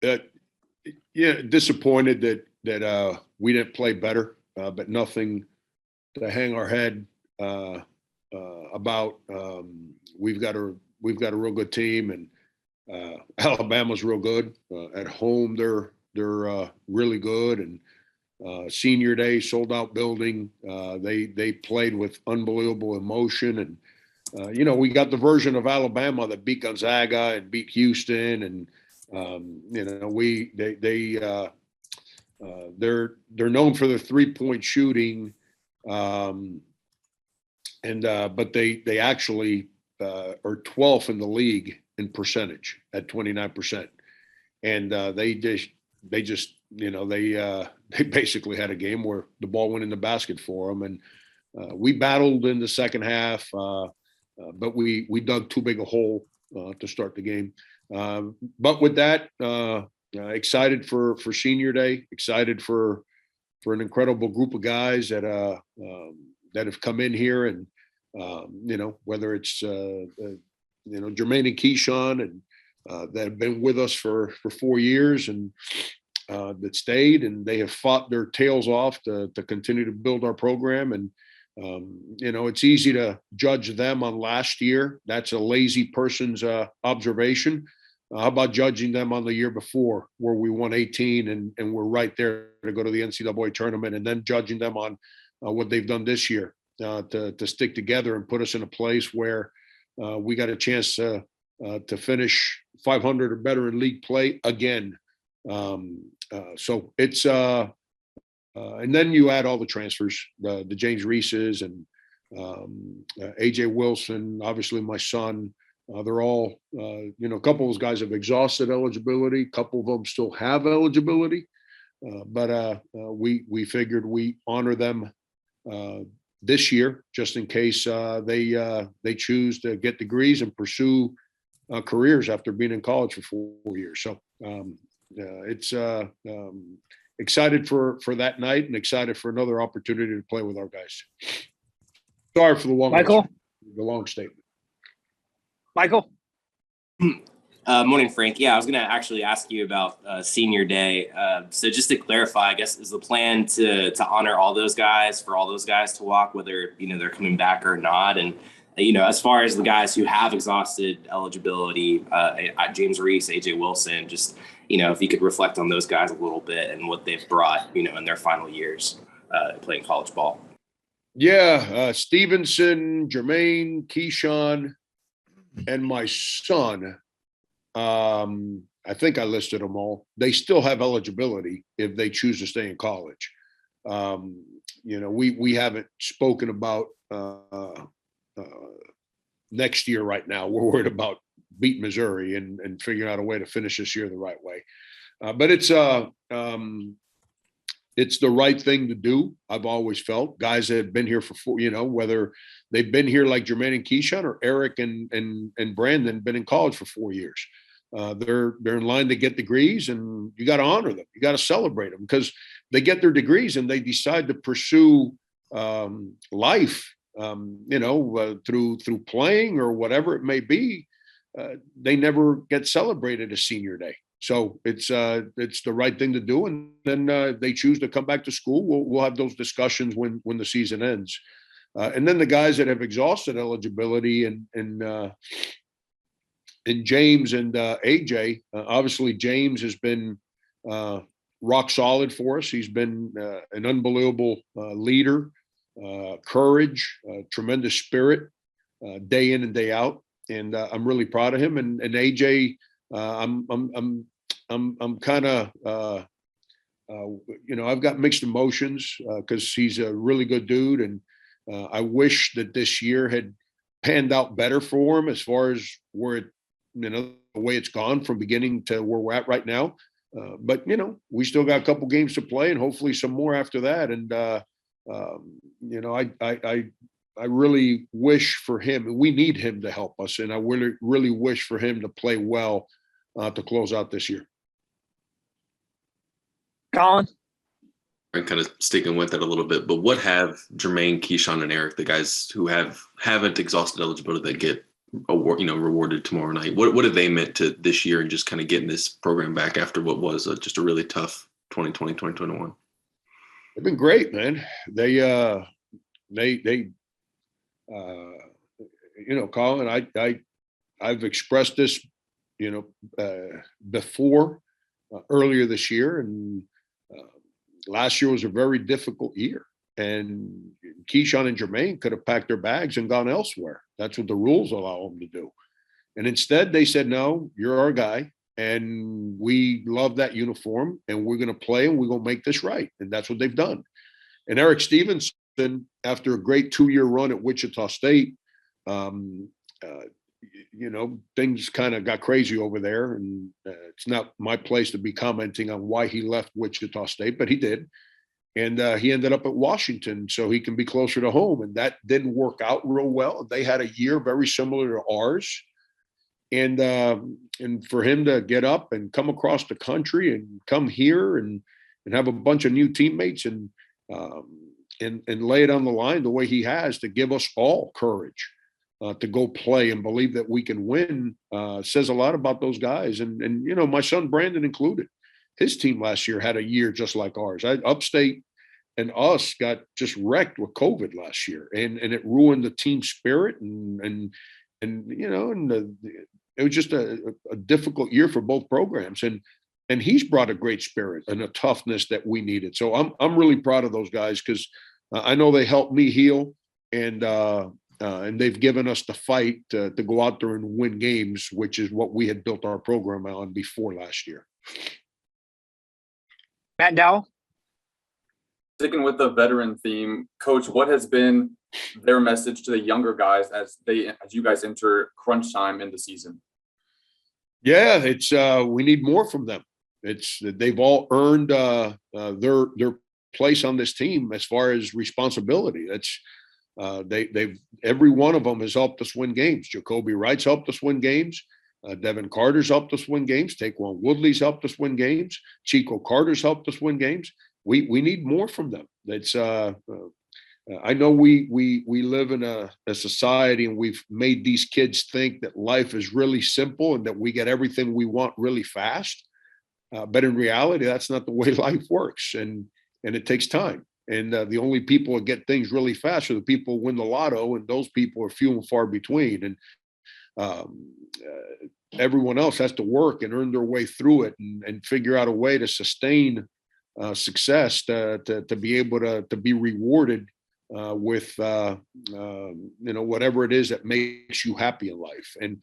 uh, yeah, disappointed that we didn't play better, but nothing to hang our head uh, about. We've got a real good team, and Alabama's real good at home. They're really good, and senior day sold out building. They played with unbelievable emotion, and we got the version of Alabama that beat Gonzaga and beat Houston, and we they're known for their 3-point shooting, um, and but they actually are 12th in the league in percentage at 29%, and they just they basically had a game where the ball went in the basket for them, and we battled in the second half, but we dug too big a hole to start the game. But with that, excited for senior day, excited for an incredible group of guys that have come in here, and whether it's Jermaine and Keyshawn, and that have been with us for 4 years, and that stayed, and they have fought their tails off to continue to build our program. And it's easy to judge them on last year. That's a lazy person's observation. How about judging them on the year before, where we won 18 and we're right there to go to the NCAA tournament, and then judging them on what they've done this year to stick together and put us in a place where we got a chance to finish 500 or better in league play again. So it's and then you add all the transfers, the James Reeses and AJ Wilson, obviously my son. They're all, a couple of those guys have exhausted eligibility. A couple of them still have eligibility, but we figured we honor them this year, just in case they choose to get degrees and pursue careers after being in college for 4 years. So it's excited for that night, and excited for another opportunity to play with our guys. Sorry for the long statement. Michael? Morning, Frank. Yeah, I was going to actually ask you about senior day. So just to clarify, I guess, is the plan to honor all those guys, for all those guys to walk, whether, they're coming back or not? And, as far as the guys who have exhausted eligibility, James Reese, AJ Wilson, just, if you could reflect on those guys a little bit and what they've brought, in their final years playing college ball. Yeah, Stevenson, Jermaine, Keyshawn, and my son, I think I listed them all. They still have eligibility if they choose to stay in college. We haven't spoken about next year right now. We're worried about beating Missouri and figuring out a way to finish this year the right way. But it's the right thing to do. I've always felt guys that have been here for whether they've been here like Jermaine and Keyshawn, or Eric and Brandon been in college for 4 years. They're in line to get degrees, and you got to honor them. You got to celebrate them, because they get their degrees and they decide to pursue life, through playing or whatever it may be. They never get celebrated as senior day. So it's the right thing to do, and then they choose to come back to school. We'll have those discussions when the season ends, and then the guys that have exhausted eligibility and James and AJ. Obviously, James has been rock solid for us. He's been an unbelievable leader, courage, tremendous spirit, day in and day out, and I'm really proud of him. And AJ. I'm kind of, I've got mixed emotions because he's a really good dude, and I wish that this year had panned out better for him as far as where the way it's gone from beginning to where we're at right now. But we still got a couple games to play, and hopefully some more after that. And I really wish for him. We need him to help us, and I really, really wish for him to play well to close out this year. Colin? I'm kind of sticking with it a little bit, but what have Jermaine, Keyshawn, and Eric, the guys who haven't exhausted eligibility that get rewarded tomorrow night. What have they meant to this year and just kind of getting this program back after what was just a really tough 2020, 2021? They've been great, man. Colin, I've expressed this, before earlier this year, and last year was a very difficult year. And Keyshawn and Jermaine could have packed their bags and gone elsewhere. That's what the rules allow them to do. And instead, they said, "No, you're our guy, and we love that uniform, and we're going to play, and we're going to make this right." And that's what they've done. And Eric Stevenson, after a great 2-year run at Wichita State, things kind of got crazy over there. And it's not my place to be commenting on why he left Wichita State, but he did. And he ended up at Washington so he can be closer to home. And that didn't work out real well. They had a year very similar to ours. And for him to get up and come across the country and come here and have a bunch of new teammates and lay it on the line the way he has, to give us all courage to go play and believe that we can win, says a lot about those guys. And my son Brandon included. His team last year had a year just like ours. Upstate and us got just wrecked with COVID last year, and it ruined the team spirit, and it was just a difficult year for both programs. And he's brought a great spirit and a toughness that we needed. So I'm really proud of those guys, because I know they helped me heal, and they've given us the fight to go out there and win games, which is what we had built our program on before last year. Matt Dowell. Sticking with the veteran theme, Coach, what has been their message to the younger guys as you guys enter crunch time in the season? Yeah, it's we need more from them. They've all earned their place on this team as far as responsibility. They've every one of them has helped us win games. Jacoby Wright's helped us win games. Devin Carter's helped us win games. Taquan Woodley's helped us win games. Chico Carter's helped us win games. We need more from them. It's I know we live in a society, and we've made these kids think that life is really simple and that we get everything we want really fast. But in reality, that's not the way life works, and it takes time. And the only people that get things really fast are the people who win the lotto, and those people are few and far between. And everyone else has to work and earn their way through it, and figure out a way to sustain success to be able to be rewarded with whatever it is that makes you happy in life. And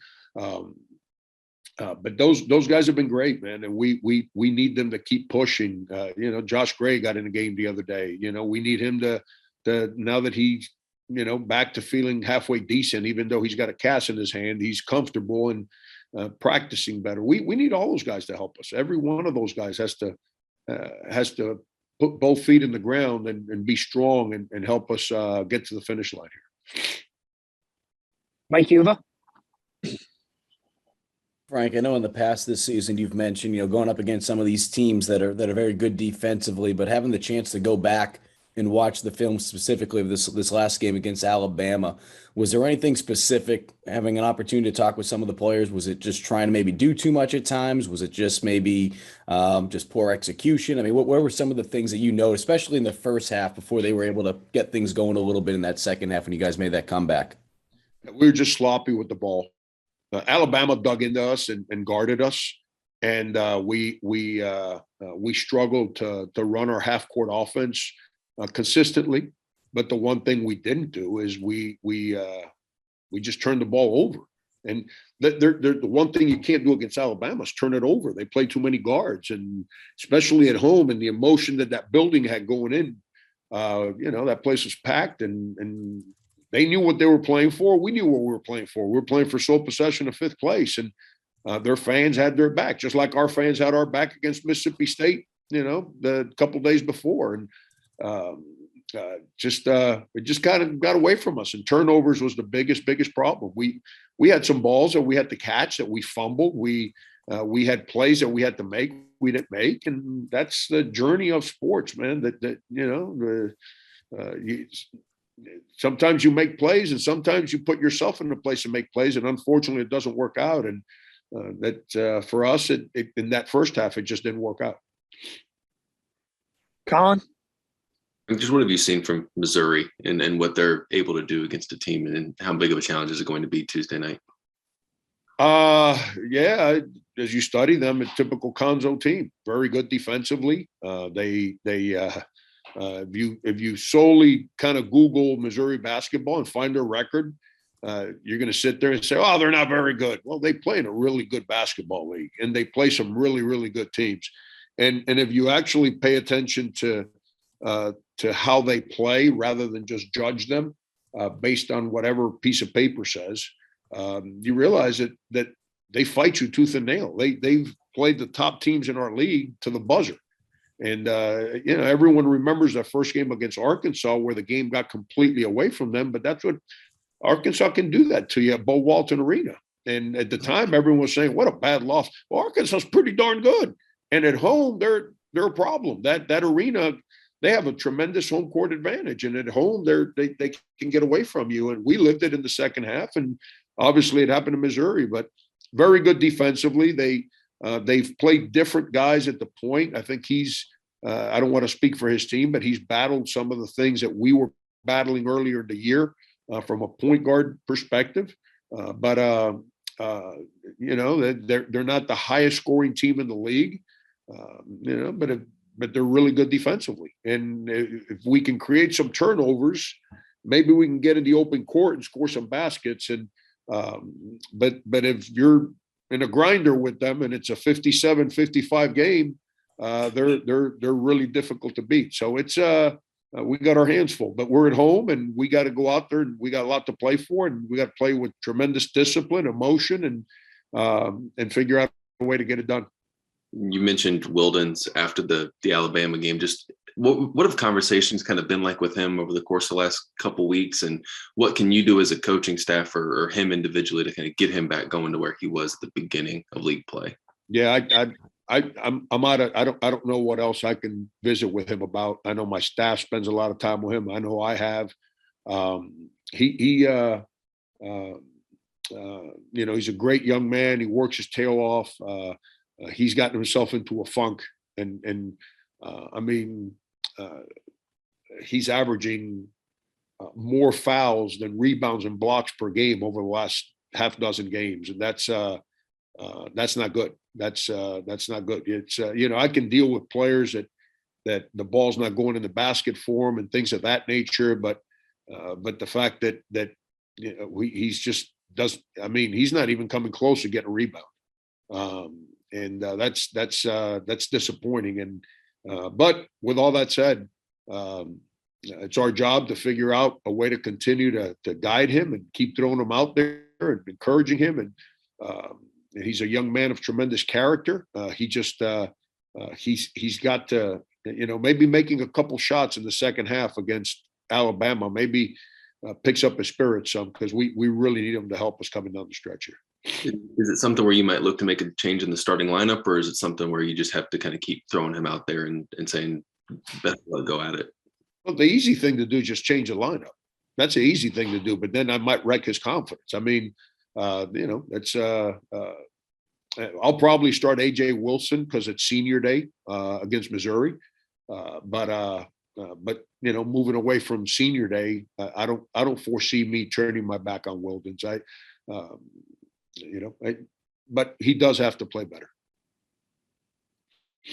but those guys have been great, man, and we need them to keep pushing. Josh Gray got in a game the other day. We need him to now that he's back to feeling halfway decent, even though he's got a cast in his hand, he's comfortable and practicing better. We need all those guys to help us. Every one of those guys has to put both feet in the ground and be strong and help us get to the finish line here. Mike Uva. Frank, I know in the past this season you've mentioned, going up against some of these teams that are very good defensively, but having the chance to go back and watch the film specifically of this last game against Alabama, was there anything specific, having an opportunity to talk with some of the players? Was it just trying to maybe do too much at times? Was it just maybe just poor execution? I mean, what were some of the things that especially in the first half, before they were able to get things going a little bit in that second half when you guys made that comeback? We were just sloppy with the ball. Alabama dug into us and guarded us, and we struggled to run our half court offense consistently. But the one thing we didn't do is we just turned the ball over. And the one thing you can't do against Alabama is turn it over. They play too many guards, and especially at home, and the emotion that building had going in. That place was packed, and they knew what they were playing for. We knew what we were playing for. We were playing for sole possession of fifth place, and their fans had their back, just like our fans had our back against Mississippi State, the couple days before. And it just kind of got away from us, and turnovers was the biggest problem. We had some balls that we had to catch that we fumbled. We had plays that we had to make, we didn't make, and that's the journey of sports, man. sometimes you make plays and sometimes you put yourself in a place to make plays. And unfortunately, it doesn't work out. And for us, in that first half, it just didn't work out. Colin? Just what have you seen from Missouri and what they're able to do against a team, and how big of a challenge is it going to be Tuesday night? Yeah, as you study them, a typical Conzo team, very good defensively. If you solely kind of Google Missouri basketball and find their record, you're going to sit there and say, "Oh, they're not very good." Well, they play in a really good basketball league, and they play some really, really good teams. And if you actually pay attention to how they play rather than just judge them based on whatever piece of paper says, you realize that they fight you tooth and nail. They've played the top teams in our league to the buzzer. And, everyone remembers that first game against Arkansas where the game got completely away from them. But that's what Arkansas can do that to you at Bo Walton Arena. And at the time, everyone was saying, what a bad loss. Well, Arkansas's pretty darn good. And at home, they're a problem. That arena, they have a tremendous home court advantage. And at home, they can get away from you. And we lived it in the second half. And obviously it happened in Missouri, but very good defensively. They've played different guys at the point. I think I don't want to speak for his team, but he's battled some of the things that we were battling earlier in the year from a point guard perspective. But they're not the highest scoring team in the league, but they're really good defensively. And if we can create some turnovers, maybe we can get in the open court and score some baskets. And but if you're in a grinder with them and it's a 57-55 game, they're really difficult to beat. So it's we got our hands full, but we're at home and we got to go out there and we got a lot to play for, and we got to play with tremendous discipline, emotion, and figure out a way to get it done. You mentioned Wildens after the Alabama game. Just what have conversations kind of been like with him over the course of the last couple of weeks, and what can you do as a coaching staff or him individually to kind of get him back going to where he was at the beginning of league play? Yeah, I'm out of, I don't know what else I can visit with him about. I know my staff spends a lot of time with him. I know I have. He's a great young man. He works his tail off. He's gotten himself into a funk, and he's averaging more fouls than rebounds and blocks per game over the last half dozen games, and that's not good. That's not good. It's I can deal with players that the ball's not going in the basket for him and things of that nature, but the fact that he's just doesn't. I mean, he's not even coming close to getting a rebound. And that's disappointing. And but with all that said, it's our job to figure out a way to continue to guide him and keep throwing him out there and encouraging him. And he's a young man of tremendous character. He's got to maybe making a couple shots in the second half against Alabama. Maybe picks up his spirit some, because we really need him to help us coming down the stretch here. Is it something where you might look to make a change in the starting lineup, or is it something where you just have to kind of keep throwing him out there and saying, best let go at it? Well, the easy thing to do is just change the lineup. That's the easy thing to do, but then I might wreck his confidence. I mean, it's I'll probably start AJ Wilson because it's senior day against Missouri. But moving away from senior day, I don't foresee me turning my back on Wildens. But he does have to play better.